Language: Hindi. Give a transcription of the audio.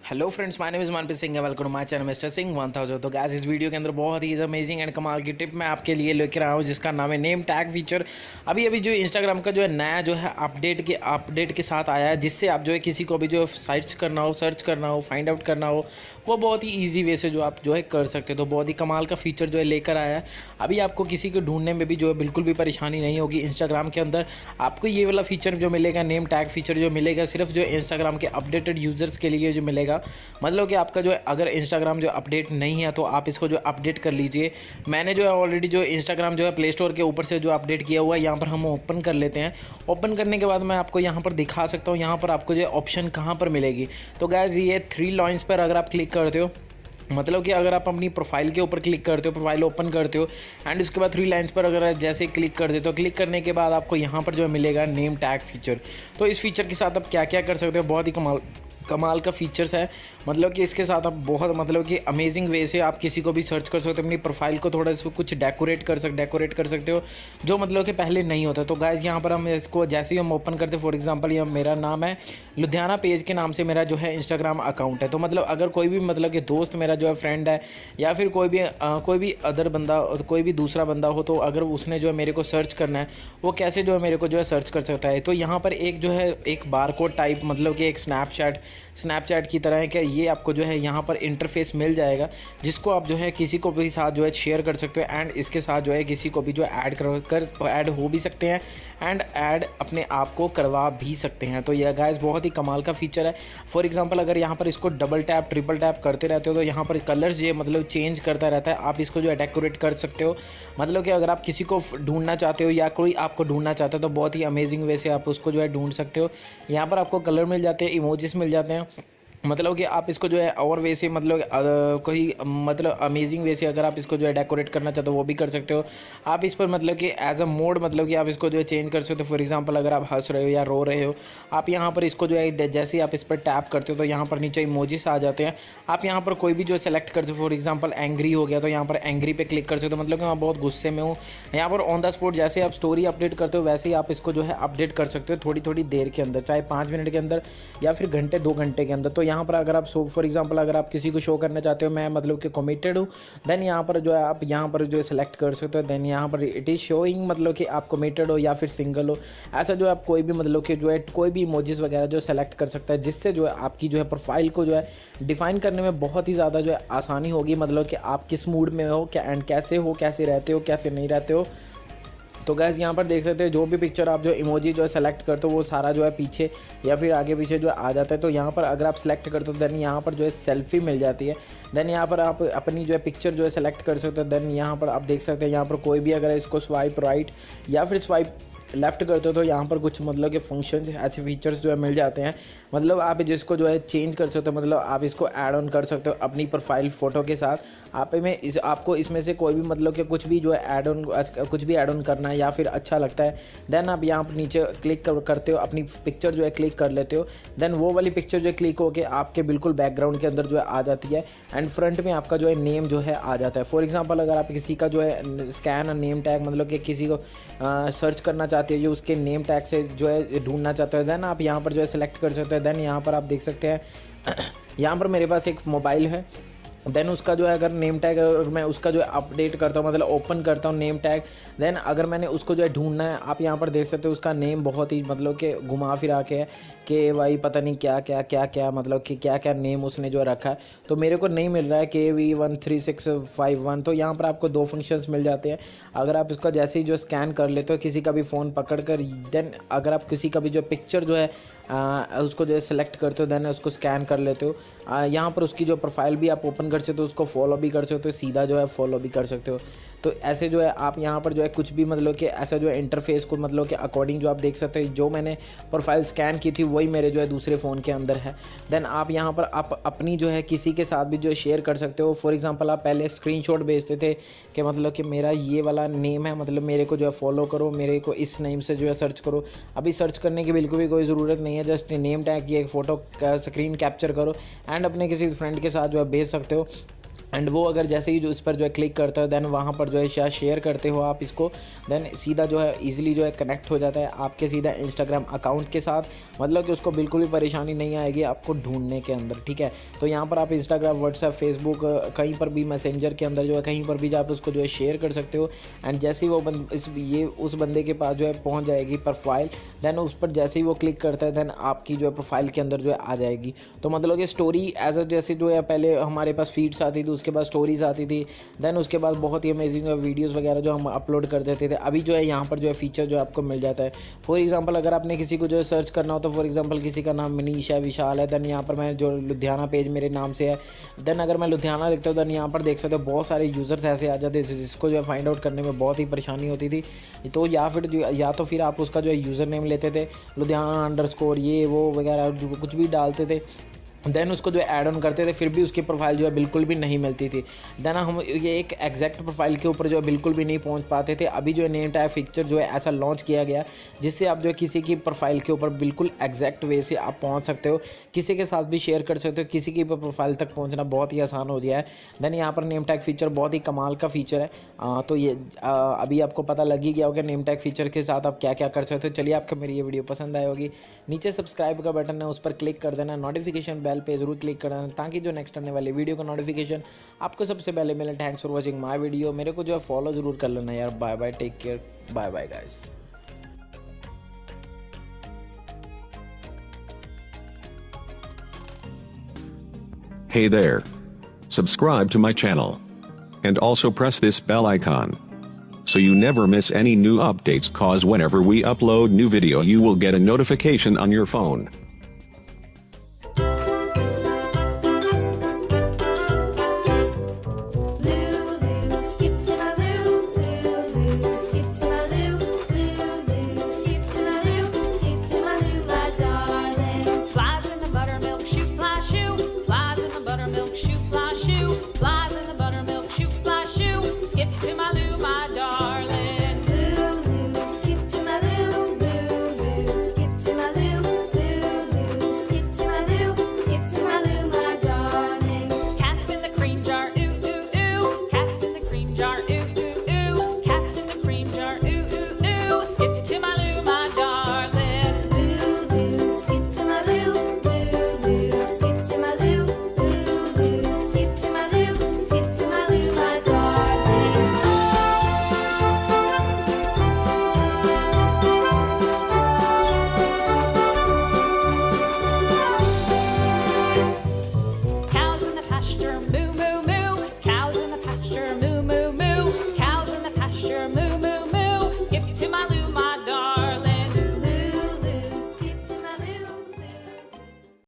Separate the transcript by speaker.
Speaker 1: Hello friends, my name is Manpreet Singh, welcome to my channel mister Singh 1000। तो गाइस, इस वीडियो के अंदर बहुत ही अमेजिंग एंड कमाल की टिप मैं आपके लिए लेकर आया हूँ, जिसका नाम है नेम टैग फीचर। अभी जो इंस्टाग्राम का जो है नया जो है अपडेट के साथ आया है, जिससे आप जो है किसी को भी जो सर्च करना हो, फाइंड आउट करना हो, वो बहुत ही ईजी वे से जो आप जो है कर सकते हो। तो बहुत ही कमाल का फीचर जो है लेकर आया है। अभी आपको किसी को ढूंढने में भी जो है बिल्कुल भी परेशानी नहीं होगी। इंस्टाग्राम के अंदर आपको ये वाला फीचर जो मिलेगा, नेम टैग फीचर जो मिलेगा, सिर्फ जो इंस्टाग्राम के अपडेटेड यूज़र्स के लिए जो मिलेगा। मतलब कि आपका जो है अगर इंस्टाग्राम जो अपडेट नहीं है तो आप इसको जो अपडेट कर लीजिए। मैंने जो है ऑलरेडी जो इंस्टाग्राम जो है प्ले स्टोर के ऊपर से जो अपडेट किया हुआ है, यहाँ पर हम ओपन कर लेते हैं। ओपन करने के बाद मैं आपको यहाँ पर दिखा सकता हूँ, यहाँ पर आपको जो ऑप्शन कहाँ पर मिलेगी। तो गाइस, ये 3 लाइन्स पर अगर आप क्लिक करते हो, मतलब कि अगर आप अपनी प्रोफाइल के ऊपर क्लिक करते हो, प्रोफाइल ओपन करते हो एंड उसके बाद 3 लाइन्स पर अगर आप जैसे क्लिक कर देते हो, क्लिक करने के बाद आपको यहाँ पर जो मिलेगा नेम टैग फीचर। तो इस फीचर के साथ आप क्या क्या कर सकते हो, बहुत ही कमाल का फीचर्स है। मतलब कि इसके साथ आप बहुत मतलब कि अमेजिंग वे से आप किसी को भी सर्च कर सकते हो, अपनी प्रोफाइल को थोड़ा सा कुछ डेकोरेट कर सकते हो, जो मतलब कि पहले नहीं होता। तो गाइस, यहाँ पर हम इसको जैसे ही हम ओपन करते, फॉर एग्जांपल ये मेरा नाम है लुधियाना पेज के नाम से मेरा जो है इंस्टाग्राम अकाउंट है। तो मतलब अगर कोई भी मतलब कि दोस्त मेरा जो है फ्रेंड है, या फिर कोई भी अदर बंदा, कोई भी दूसरा बंदा हो, तो अगर उसने जो है मेरे को सर्च करना है, वो कैसे जो है मेरे को जो है सर्च कर सकता है। तो यहाँ पर एक जो है एक बारकोड टाइप, मतलब कि एक स्नैपचैट की तरह है कि ये आपको जो है यहाँ पर इंटरफेस मिल जाएगा, जिसको आप जो है किसी को भी साथ जो है शेयर कर सकते हो एंड इसके साथ जो है किसी को भी जो ऐड हो भी सकते हैं एंड ऐड अपने आप को करवा भी सकते हैं। तो यह गाइस बहुत ही कमाल का फीचर है। फॉर एग्जांपल अगर यहाँ पर इसको डबल टैप ट्रिपल टैप करते रहते हो तो यहाँ पर कलर्स ये मतलब चेंज करता रहता है। आप इसको जो है डेकोरेट कर सकते हो। मतलब कि अगर आप किसी को ढूंढना चाहते हो या कोई आपको ढूंढना चाहता है, तो बहुत ही अमेजिंग वे से आप उसको जो है ढूंढ सकते हो। यहाँ पर आपको कलर मिल जाते हैं, इमोजीज मिल जाते हैं। मतलब कि आप इसको जो है और वैसे मतलब कोई मतलब अमेजिंग वे से अगर आप इसको जो है डेकोरेट करना चाहते हो, वो भी कर सकते हो। आप इस पर मतलब कि एज अ मोड मतलब कि आप इसको जो है चेंज कर सकते हो। फॉर एग्जांपल अगर आप हंस रहे हो या रो रहे हो, आप यहाँ पर इसको जो है जैसे ही आप इस पर टैप करते हो तो यहाँ पर नीचे इमोजीज आ जाते हैं। आप यहाँ पर कोई भी जो सेलेक्ट करते हो, फॉर एग्जाम्पल एंग्री हो गया तो यहाँ पर एंग्री पे क्लिक कर सकते हो, मतलब कि मैं बहुत गुस्से में हूँ। यहाँ पर ऑन द स्पॉट जैसे आप स्टोरी अपडेट करते हो, वैसे ही आप इसको जो है अपडेट कर सकते हो थोड़ी देर के अंदर, चाहे 5 मिनट के अंदर या फिर घंटे 2 घंटे के अंदर। तो यहाँ पर अगर आप फॉर एग्जांपल अगर आप किसी को शो करना चाहते हो मैं मतलब कि कमिटेड हूँ, देन यहाँ पर जो है आप यहाँ पर जो है सेलेक्ट कर सकते हो। देन यहाँ पर इट इज़ शोइंग मतलब कि आप कमिटेड हो या फिर सिंगल हो, ऐसा जो है आप कोई भी मतलब कि जो है कोई भी इमोजीज वगैरह जो सेलेक्ट कर सकता है, जिससे जो है आपकी जो है प्रोफाइल को जो है डिफाइन करने में बहुत ही ज़्यादा जो है आसानी होगी। मतलब कि आप किस मूड में हो, क्या एंड कैसे रहते हो, कैसे नहीं रहते हो। तो गैस, यहाँ पर देख सकते हो जो भी पिक्चर आप जो इमोजी जो है सेलेक्ट करते हो, वो सारा जो है पीछे या फिर आगे पीछे जो आ जाता है। तो यहाँ पर अगर आप सेलेक्ट करते हो, देन यहाँ पर जो है सेल्फी मिल जाती है। देन यहाँ पर आप अपनी जो है पिक्चर जो है सेलेक्ट कर सकते हो। देन यहाँ पर आप देख सकते हैं, यहाँ पर कोई भी अगर इसको स्वाइप राइट या फिर स्वाइप लेफ़्ट करते हो तो यहाँ पर कुछ मतलब के फंक्शंस अच्छे फीचर्स जो है मिल जाते हैं। मतलब आप जिसको जो है चेंज कर सकते हो, मतलब आप इसको ऐड ऑन कर सकते हो अपनी प्रोफाइल फ़ोटो के साथ। आपको इसमें से कोई भी मतलब कि कुछ भी ऐड ऑन करना है या फिर अच्छा लगता है, देन आप यहाँ पर नीचे क्लिक करते हो, अपनी पिक्चर जो है क्लिक कर लेते हो। देन वो वाली पिक्चर जो है क्लिक होकर आपके बिल्कुल बैकग्राउंड के अंदर जो है आ जाती है एंड फ्रंट में आपका जो है नेम जो है आ जाता है। फॉर एग्जाम्पल अगर आप किसी का जो है स्कैन और नेम टैग मतलब कि किसी को सर्च करना चाहते हो, जो उसके नेम टैग से जो है ढूंढना चाहते हो, देन आप यहाँ पर जो है सेलेक्ट कर सकते हो। देन यहाँ पर आप देख सकते हैं यहाँ पर मेरे पास एक मोबाइल है। देन उसका जो है अगर नेम टैग अगर मैं उसका जो है अपडेट करता हूँ, मतलब ओपन करता हूँ नेम टैग, देन अगर मैंने उसको जो है ढूंढना है, आप यहाँ पर देख सकते हो उसका नेम बहुत ही मतलब कि घुमा फिरा के है के वाई पता नहीं क्या मतलब कि क्या नेम उसने जो रखा है। तो मेरे को नहीं मिल रहा है KV13651। तो यहाँ पर आपको 2 फंक्शंस मिल जाते हैं। अगर आप इसका जैसे ही जो स्कैन कर लेते हो किसी का भी फ़ोन पकड़ कर, देन अगर आप किसी का भी जो पिक्चर जो है उसको जो है सेलेक्ट करते हो, देन उसको स्कैन कर लेते हो। यहाँ पर उसकी जो प्रोफाइल भी आप ओपन कर सकते हो, उसको फॉलो भी कर सकते हो, सीधा जो है फॉलो भी कर सकते हो। तो ऐसे जो है आप यहाँ पर जो है कुछ भी मतलब कि ऐसा जो है इंटरफेस को मतलब कि अकॉर्डिंग जो आप देख सकते हो, जो मैंने प्रोफाइल स्कैन की थी वही मेरे जो है दूसरे फ़ोन के अंदर है। देन आप यहाँ पर आप अपनी जो है किसी के साथ भी जो है शेयर कर सकते हो। फॉर एग्जांपल आप पहले स्क्रीनशॉट भेजते थे कि मतलब कि मेरा ये वाला नेम है, मतलब मेरे को जो है फॉलो करो, मेरे को इस नेम से जो है सर्च करो। अभी सर्च करने की बिल्कुल भी कोई ज़रूरत नहीं है, जस्ट नेम टैग की एक फ़ोटो का स्क्रीन कैप्चर करो एंड अपने किसी फ्रेंड के साथ जो है भेज सकते हो। एंड वो अगर जैसे ही जो इस पर जो है क्लिक करते हो, देन वहाँ पर जो है शेयर करते हो आप इसको, देन सीधा जो है ईजिली जो है कनेक्ट हो जाता है आपके सीधा इंस्टाग्राम अकाउंट के साथ। मतलब कि उसको बिल्कुल भी परेशानी नहीं आएगी आपको ढूंढने के अंदर, ठीक है। तो यहाँ पर आप इंस्टाग्राम, व्हाट्सएप, फेसबुक, कहीं पर भी मैसेंजर के अंदर जो है कहीं पर भी आप उसको जो है शेयर कर सकते हो। एंड जैसे ही वो उस बंदे के पास जो है पहुँच जाएगी प्रोफाइल, देन उस पर जैसे ही वो क्लिक करता है, देन आपकी जो है प्रोफाइल के अंदर जो है आ जाएगी। तो मतलब कि स्टोरी एज जैसे जो है पहले हमारे पास फीड्स आती थी, उसके बाद स्टोरीज आती थी, देन उसके बाद बहुत ही अमेजिंग वीडियोस वगैरह जो हम अपलोड कर देते थे। अभी जो है यहाँ पर जो है फीचर जो आपको मिल जाता है। फॉर एग्जांपल अगर आपने किसी को जो है सर्च करना हो, तो फॉर एग्जांपल किसी का नाम मनीष है, विशाल है, देन यहाँ पर मैं जो लुधियाना पेज मेरे नाम से है, देन अगर मैं लुधियाना लिखता हूँ, देन यहाँ पर देख सकते हो बहुत सारे यूज़र्स ऐसे आ जाते हैं जिसको जो है फाइंड आउट करने में बहुत ही परेशानी होती थी। तो या तो फिर आप उसका जो है यूज़र नेम लेते थे, लुधियाना _ ये वो वगैरह जो कुछ भी डालते थे, देन उसको जो है ऐड ऑन करते थे, फिर भी उसकी प्रोफाइल जो है बिल्कुल भी नहीं मिलती थी। देन हम ये एक एग्जैक्ट प्रोफाइल के ऊपर जो है बिल्कुल भी नहीं पहुंच पाते थे। अभी जो है नेम टैग फीचर जो है ऐसा लॉन्च किया गया जिससे आप जो है किसी की प्रोफाइल के ऊपर बिल्कुल एग्जैक्ट वे से आप पहुंच सकते हो, किसी के साथ भी शेयर कर सकते हो, किसी की प्रोफाइल तक पहुँचना बहुत ही आसान हो गया है। देन यहाँ पर नेम टैग फीचर बहुत ही कमाल का फीचर है। तो ये अभी आपको पता लग ही गया होगा नेम टैग फीचर के साथ आप क्या क्या कर सकते हो। चलिए, आपको मेरी ये वीडियो पसंद आई होगी, नीचे सब्सक्राइब का बटन है उस पर क्लिक कर देना, नोटिफिकेशन बेल पे जरूर क्लिक करना ताकि जो नेक्स्ट आने वाली वीडियो का नोटिफिकेशन आपको सबसे पहले मिले। Thanks for watching my video. मेरे को जो है फॉलो जरूर कर लेना यार। Bye bye, take care, bye bye guys.
Speaker 2: Hey there. Subscribe to my channel. And also press this bell icon, so you never miss any new updates, cause whenever we upload new video you will get a notification on your phone.